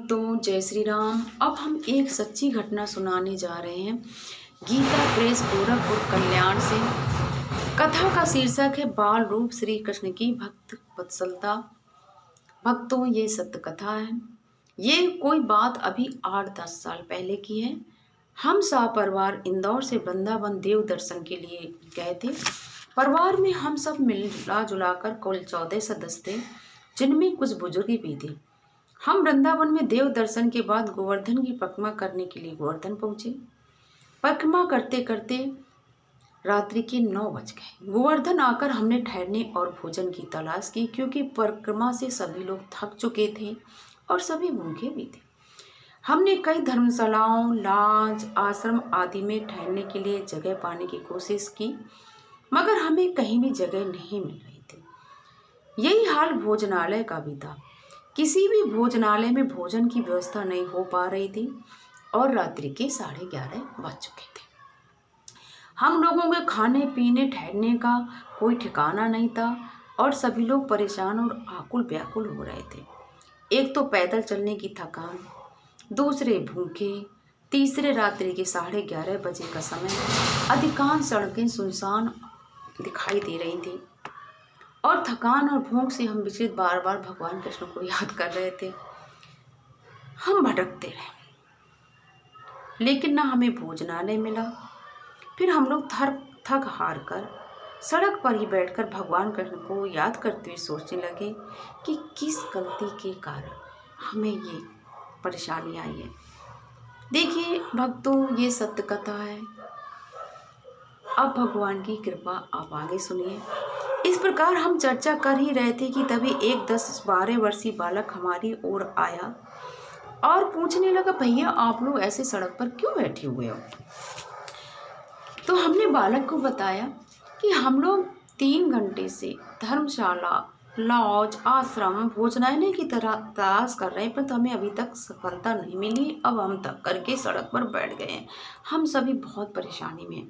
भक्तों, जय श्री राम। अब हम एक सच्ची घटना सुनाने जा रहे हैं गीता प्रेस गोरखपुर कल्याण से। कथा का शीर्षक है बाल रूप श्री कृष्ण की भक्त वत्सलता। भक्तों, ये सत्य कथा है। ये कोई बात अभी 8-10 साल पहले की है। हम सपरिवार इंदौर से वृंदावन देव दर्शन के लिए गए थे। परिवार में हम सब मिला जुलाकर कुल 14 सदस्य थे, जिनमें कुछ बुजुर्ग भी थे। हम वृंदावन में देव दर्शन के बाद गोवर्धन की परिक्रमा करने के लिए गोवर्धन पहुंचे। परिक्रमा करते करते रात्रि के 9 बज गए। गोवर्धन आकर हमने ठहरने और भोजन की तलाश की, क्योंकि परिक्रमा से सभी लोग थक चुके थे और सभी भूखे भी थे। हमने कई धर्मशालाओं, लॉज, आश्रम आदि में ठहरने के लिए जगह पाने की कोशिश की, मगर हमें कहीं भी जगह नहीं मिल रही थी। यही हाल भोजनालय का भी था। किसी भी भोजनालय में भोजन की व्यवस्था नहीं हो पा रही थी और रात्रि के 11:30 बज चुके थे। हम लोगों के खाने पीने ठहरने का कोई ठिकाना नहीं था और सभी लोग परेशान और आकुल व्याकुल हो रहे थे। एक तो पैदल चलने की थकान, दूसरे भूखे, तीसरे रात्रि के 11:30 बजे का समय। अधिकांश सड़कें सुनसान दिखाई दे रही थी और थकान और भूख से हम विचलित बार बार भगवान कृष्ण को याद कर रहे थे। हम भटकते रहे, लेकिन ना हमें भोजनालय मिला। फिर हम लोग थक हार कर सड़क पर ही बैठकर भगवान कृष्ण को याद करते हुए सोचने लगे कि किस गलती के कारण हमें ये परेशानी आई है। देखिए भक्तों, ये सत्य कथा है। अब भगवान की कृपा आप आगे सुनिए। इस प्रकार हम चर्चा कर ही रहे थे कि तभी एक 10-12 वर्षीय बालक हमारी ओर आया और पूछने लगा, भैया आप लोग ऐसे सड़क पर क्यों बैठे हुए हो? तो हमने बालक को बताया कि हम लोग 3 घंटे से धर्मशाला, लॉज, आश्रम, भोजनालय की तरह तलाश कर रहे हैं, परंतु हमें अभी तक सफलता नहीं मिली। अब हम थक करके सड़क पर बैठ गए हैं। हम सभी बहुत परेशानी में।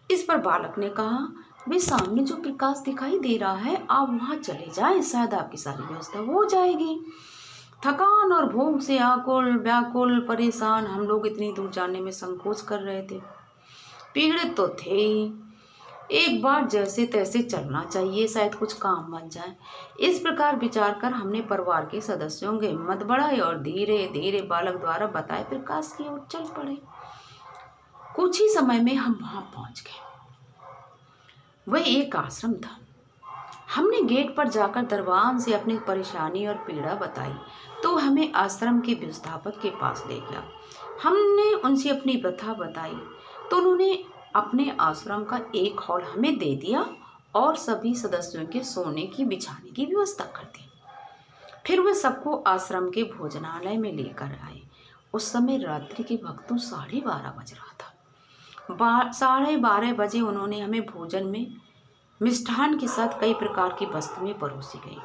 इस पर बालक ने कहा, वे सामने जो प्रकाश दिखाई दे रहा है, आप वहां चले जाएं, शायद आपकी सारी व्यवस्था हो जाएगी। थकान और भूख से आकुल व्याकुल परेशान हम लोग इतनी दूर जाने में संकोच कर रहे थे। पीड़ित तो थे ही, एक बार जैसे तैसे चलना चाहिए, शायद कुछ काम बन जाए। इस प्रकार विचार कर हमने परिवार के सदस्यों की हिम्मत बढ़ाई और धीरे धीरे बालक द्वारा बताए प्रकाश की ओर चल पड़े। कुछ ही समय में हम वहां पहुंच गए। वह एक आश्रम था। हमने गेट पर जाकर दरबान से अपनी परेशानी और पीड़ा बताई, तो हमें आश्रम के व्यवस्थापक के पास ले गया। हमने उनसे अपनी व्यथा बताई, तो उन्होंने अपने आश्रम का एक हॉल हमें दे दिया और सभी सदस्यों के सोने की बिछाने की व्यवस्था कर दी। फिर वे सबको आश्रम के भोजनालय में लेकर आए। उस समय रात्रि के भक्तों 12:30 बज रहा था। 12:30 बजे उन्होंने हमें भोजन में मिष्ठान के साथ कई प्रकार की वस्तुएं परोसी गई।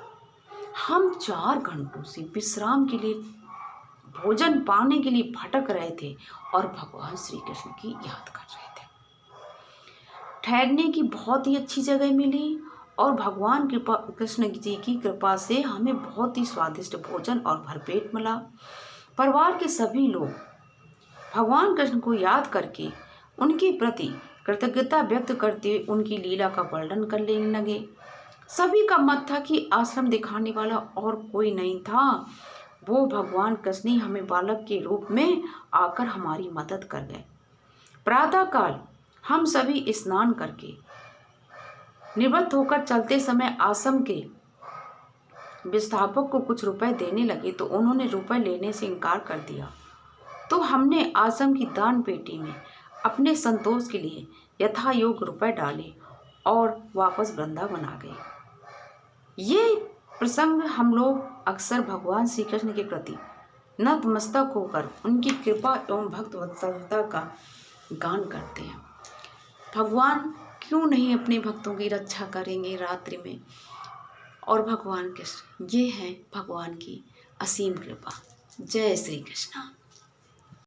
हम 4 घंटों से विश्राम के लिए, भोजन पाने के लिए भटक रहे थे और भगवान श्री कृष्ण की याद कर रहे थे। ठहरने की बहुत ही अच्छी जगह मिली और भगवान कृष्ण जी की कृपा से हमें बहुत ही स्वादिष्ट भोजन और भरपेट मिला। परिवार के सभी लोग भगवान कृष्ण को याद करके उनके प्रति कृतज्ञता व्यक्त करते हुए उनकी लीला का वर्णन करने लगे। सभी का मत था कि आश्रम दिखाने वाला और कोई नहीं था, वो भगवान कृष्ण ही हमें बालक के रूप में आकर हमारी मदद कर गए। प्रातःकाल हम सभी स्नान करके निवृत्त होकर चलते समय आश्रम के व्यवस्थापक को कुछ रुपए देने लगे, तो उन्होंने रुपए लेने से इनकार कर दिया। तो हमने आश्रम की दान पेटी में अपने संतोष के लिए यथा योग्य रुपए डाले और वापस वृंदावन आ गए। ये प्रसंग हम लोग अक्सर भगवान श्री कृष्ण के प्रति नतमस्तक होकर उनकी कृपा एवं भक्त वत्सलता का गान करते हैं। भगवान क्यों नहीं अपने भक्तों की रक्षा करेंगे रात्रि में? और भगवान कृष्ण, ये है भगवान की असीम कृपा। जय श्री कृष्ण।